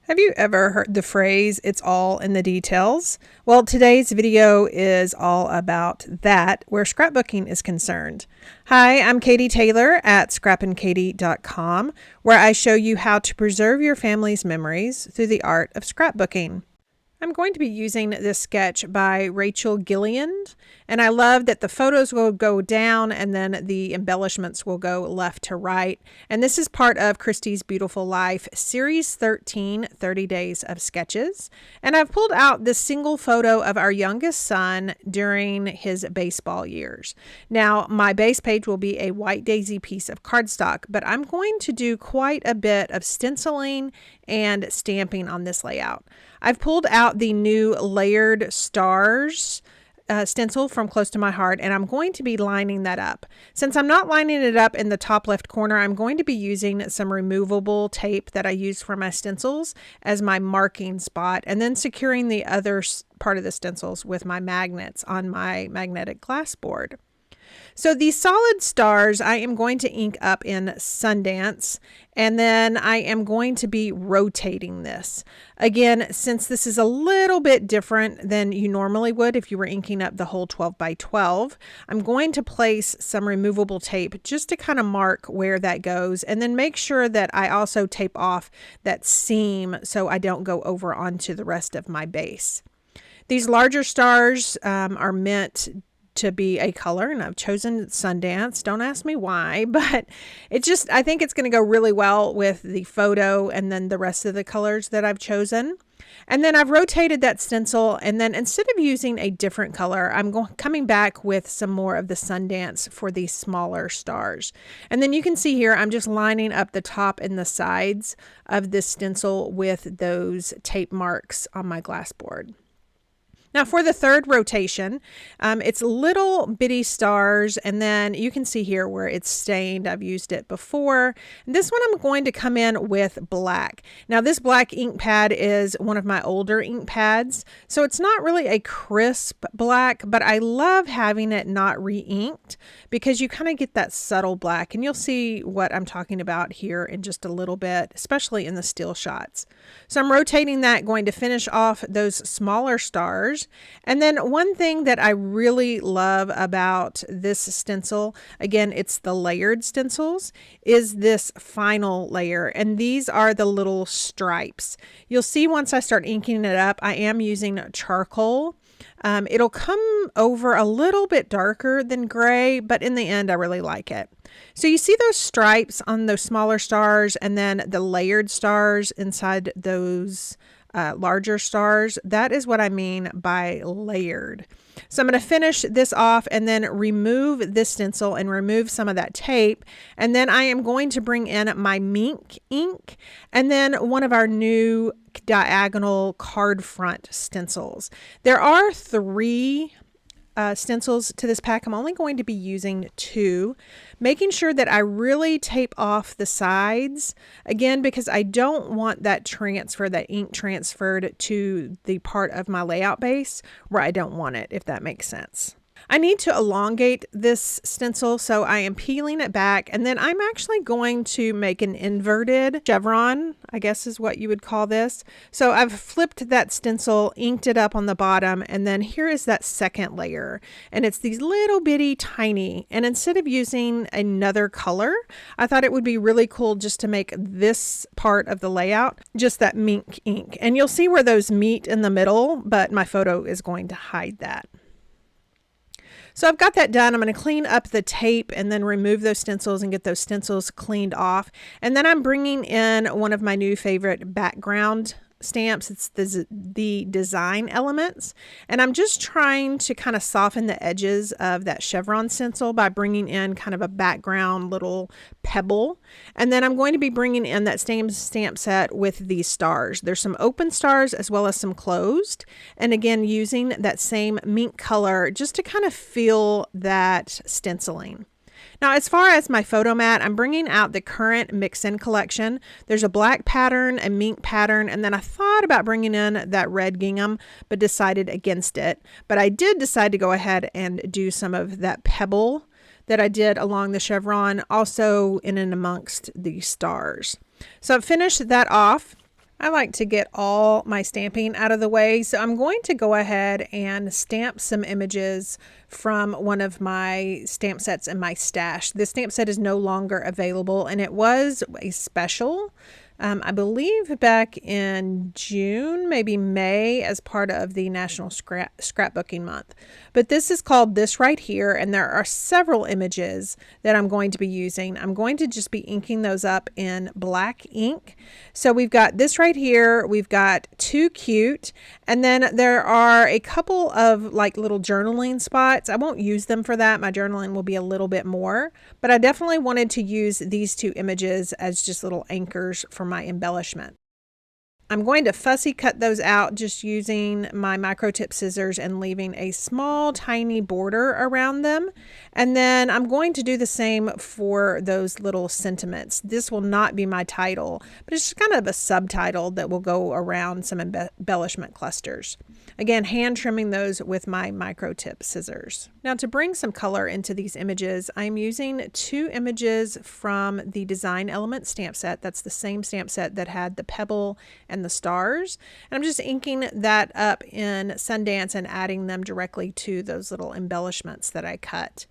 Have you ever heard the phrase, "it's all in the details"? Well, today's video is all about that, where scrapbooking is concerned. Hi, I'm Katie Taylor at scrapandkatie.com, where I show you how to preserve your family's memories through the art of scrapbooking. I'm going to be using this sketch by Rachel Gilliand, and I love that the photos will go down and then the embellishments will go left to right. And this is part of Christie's Beautiful Life Series 13, 30 Days of Sketches. And I've pulled out this single photo of our youngest son during his baseball years. Now, my base page will be a white daisy piece of cardstock, but I'm going to do quite a bit of stenciling and stamping on this layout. I've pulled out the new Layered Stars stencil from Close to My Heart, and I'm going to be lining that up. Since I'm not lining it up in the top left corner, I'm going to be using some removable tape that I use for my stencils as my marking spot, and then securing the other part of the stencils with my magnets on my magnetic glass board. So these solid stars I am going to ink up in Sundance, and then I am going to be rotating this. Again, since this is a little bit different than you normally would if you were inking up the whole 12 by 12, I'm going to place some removable tape just to kind of mark where that goes, and then make sure that I also tape off that seam so I don't go over onto the rest of my base. These larger stars are meant to be a color, and I've chosen Sundance. Don't ask me why, but I think it's going to go really well with the photo and then the rest of the colors that I've chosen. And then I've rotated that stencil, and then instead of using a different color, I'm coming back with some more of the Sundance for these smaller stars. And then you can see here, I'm just lining up the top and the sides of this stencil with those tape marks on my glass board. Now for the third rotation, it's little bitty stars, and then you can see here where it's stained. I've used it before. And this one I'm going to come in with black. Now this black ink pad is one of my older ink pads, so it's not really a crisp black, but I love having it not re-inked because you kind of get that subtle black, and you'll see what I'm talking about here in just a little bit, especially in the still shots. So I'm rotating that, going to finish off those smaller stars. And then one thing that I really love about this stencil, again, it's the layered stencils, is this final layer. And these are the little stripes. You'll see once I start inking it up, I am using charcoal. It'll come over a little bit darker than gray, but in the end, I really like it. So you see those stripes on those smaller stars, and then the layered stars inside those larger stars. That is what I mean by layered. So I'm going to finish this off and then remove this stencil and remove some of that tape. And then I am going to bring in my Mink ink and then one of our new diagonal card front stencils. There are three stencils to this pack. I'm only going to be using two, making sure that I really tape off the sides, again, because I don't want that ink transferred to the part of my layout base where I don't want it, if that makes sense. I need to elongate this stencil, so I am peeling it back, and then I'm actually going to make an inverted chevron, I guess is what you would call this. So I've flipped that stencil, inked it up on the bottom, and then here is that second layer, and it's these little bitty tiny, and instead of using another color, I thought it would be really cool just to make this part of the layout just that Mink ink. And you'll see where those meet in the middle, but my photo is going to hide that. So I've got that done. I'm going to clean up the tape and then remove those stencils and get those stencils cleaned off. And then I'm bringing in one of my new favorite background stamps. It's the Design Elements, and I'm just trying to kind of soften the edges of that chevron stencil by bringing in kind of a background little pebble. And then I'm going to be bringing in that same stamp set with these stars. There's some open stars as well as some closed, and again using that same Mink color just to kind of feel that stenciling. Now, as far as my photo mat, I'm bringing out the current Mix-In collection. There's a black pattern, a mink pattern, and then I thought about bringing in that red gingham, but decided against it. But I did decide to go ahead and do some of that pebble that I did along the chevron, also in and amongst the stars. So I've finished that off. I like to get all my stamping out of the way, so I'm going to go ahead and stamp some images from one of my stamp sets in my stash. This stamp set is no longer available, and it was a special. I believe back in June, maybe May, as part of the National Scrapbooking Month. But this is called This Right Here, and there are several images that I'm going to be using. I'm going to just be inking those up in black ink. So we've got this right here, we've got Too Cute, and then there are a couple of like little journaling spots. I won't use them for that. My journaling will be a little bit more, but I definitely wanted to use these two images as just little anchors for my embellishment. I'm going to fussy cut those out just using my micro tip scissors and leaving a small tiny border around them. And then I'm going to do the same for those little sentiments. This will not be my title, but it's just kind of a subtitle that will go around some embellishment clusters. Again, hand trimming those with my micro tip scissors. Now, to bring some color into these images, I'm using two images from the Design Element stamp set. That's the same stamp set that had the pebble and the stars. And I'm just inking that up in Sundance and adding them directly to those little embellishments that I cut.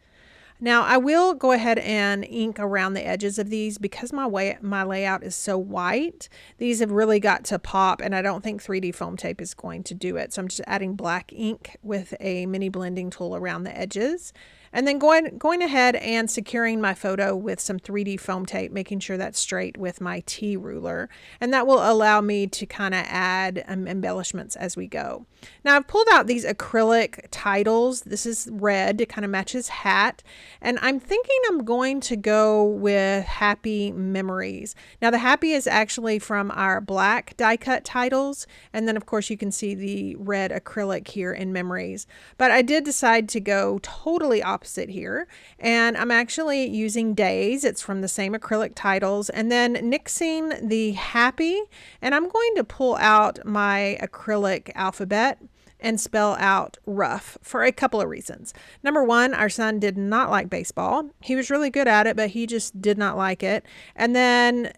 Now I will go ahead and ink around the edges of these because my layout is so white. These have really got to pop, and I don't think 3D foam tape is going to do it. So I'm just adding black ink with a mini blending tool around the edges. And then going ahead and securing my photo with some 3D foam tape, making sure that's straight with my T ruler. And that will allow me to kind of add embellishments as we go. Now I've pulled out these acrylic titles. This is red to kind of match his hat. And I'm thinking I'm going to go with Happy Memories. Now the happy is actually from our black die cut titles. And then of course you can see the red acrylic here in Memories. But I did decide to go totally opposite here, and I'm actually using Days. It's from the same acrylic titles, and then nixing the happy, and I'm going to pull out my acrylic alphabet and spell out rough for a couple of reasons. Number one, our son did not like baseball. He was really good at it, but he just did not like it. And then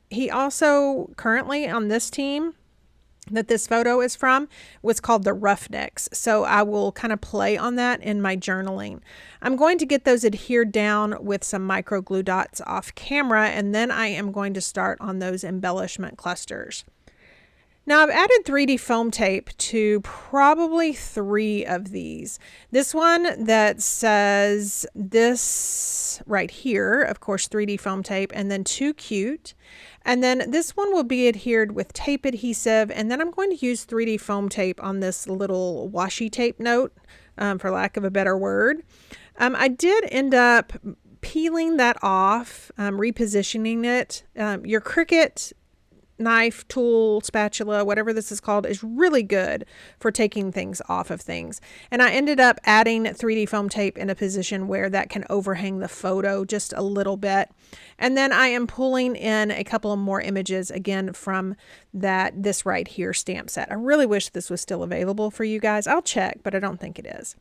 he also currently on this team that this photo is from was called the Roughnecks. So I will kind of play on that in my journaling. I'm going to get those adhered down with some micro glue dots off camera, and then I am going to start on those embellishment clusters. Now I've added 3D foam tape to probably 3 of these. This one that says this right here, of course, 3D foam tape, and then Too Cute. And then this one will be adhered with tape adhesive, and then I'm going to use 3D foam tape on this little washi tape note, for lack of a better word. I did end up peeling that off, repositioning it. Your Cricut knife, tool, spatula, whatever this is called, is really good for taking things off of things. And I ended up adding 3D foam tape in a position where that can overhang the photo just a little bit. And then I am pulling in a couple of more images again from this right here stamp set. I really wish this was still available for you guys. I'll check, but I don't think it is.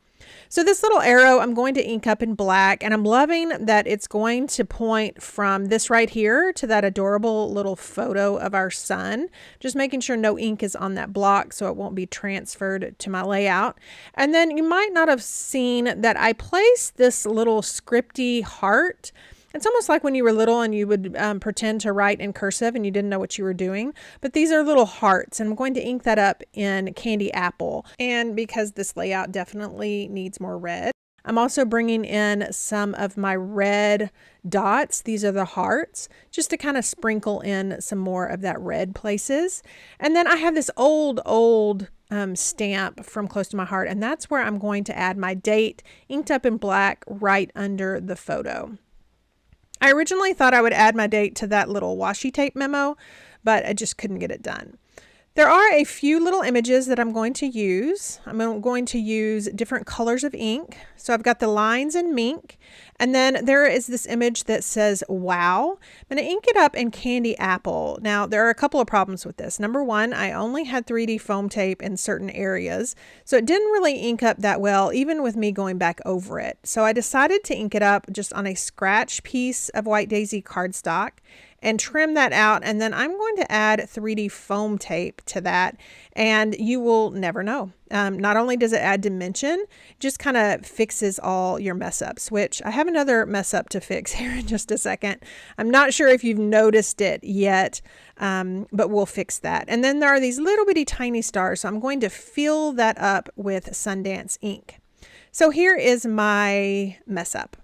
So this little arrow I'm going to ink up in black, and I'm loving that it's going to point from this right here to that adorable little photo of our son. Just making sure no ink is on that block so it won't be transferred to my layout. And then you might not have seen that I placed this little scripty heart. It's almost like when you were little and you would pretend to write in cursive and you didn't know what you were doing. But these are little hearts, and I'm going to ink that up in Candy Apple. And because this layout definitely needs more red, I'm also bringing in some of my red dots. These are the hearts, just to kind of sprinkle in some more of that red places. And then I have this old stamp from Close to My Heart, and that's where I'm going to add my date inked up in black right under the photo. I originally thought I would add my date to that little washi tape memo, but I just couldn't get it done. There are a few little images that I'm going to use. I'm going to use different colors of ink. So I've got the lines in Mink, and then there is this image that says wow. I'm going to ink it up in Candy Apple. Now there are a couple of problems with this. Number one, I only had 3D foam tape in certain areas, so it didn't really ink up that well, even with me going back over it. So I decided to ink it up just on a scratch piece of White Daisy cardstock. and trim that out. And then I'm going to add 3D foam tape to that, and you will never know. Not only does it add dimension, just kind of fixes all your mess ups, which I have another mess up to fix here in just a second. I'm not sure if you've noticed it yet, but we'll fix that. And then there are these little bitty tiny stars, so I'm going to fill that up with Sundance ink. So here is my mess up.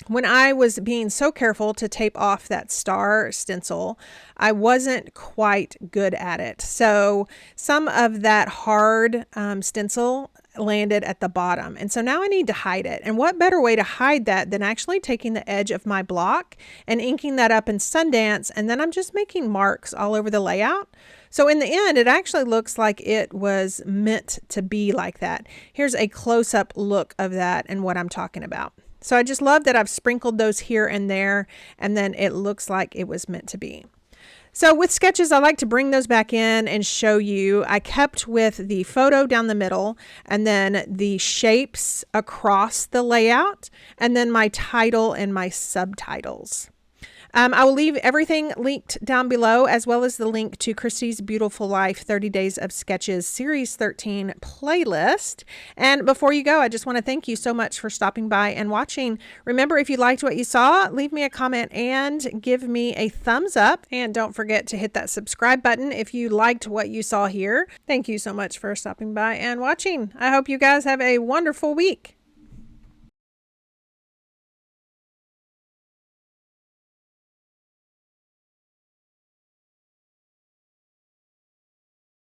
When I was being so careful to tape off that star stencil, I wasn't quite good at it. So some of that hard stencil landed at the bottom. And so now I need to hide it. And what better way to hide that than actually taking the edge of my block and inking that up in Sundance, and then I'm just making marks all over the layout. So in the end, it actually looks like it was meant to be like that. Here's a close-up look of that and what I'm talking about. So I just love that I've sprinkled those here and there, and then it looks like it was meant to be. So with sketches, I like to bring those back in and show you. I kept with the photo down the middle, and then the shapes across the layout, and then my title and my subtitles. I will leave everything linked down below, as well as the link to Kristy's Beautiful Life 30 Days of Sketches Series 13 playlist. And before you go, I just want to thank you so much for stopping by and watching. Remember, if you liked what you saw, leave me a comment and give me a thumbs up. And don't forget to hit that subscribe button if you liked what you saw here. Thank you so much for stopping by and watching. I hope you guys have a wonderful week.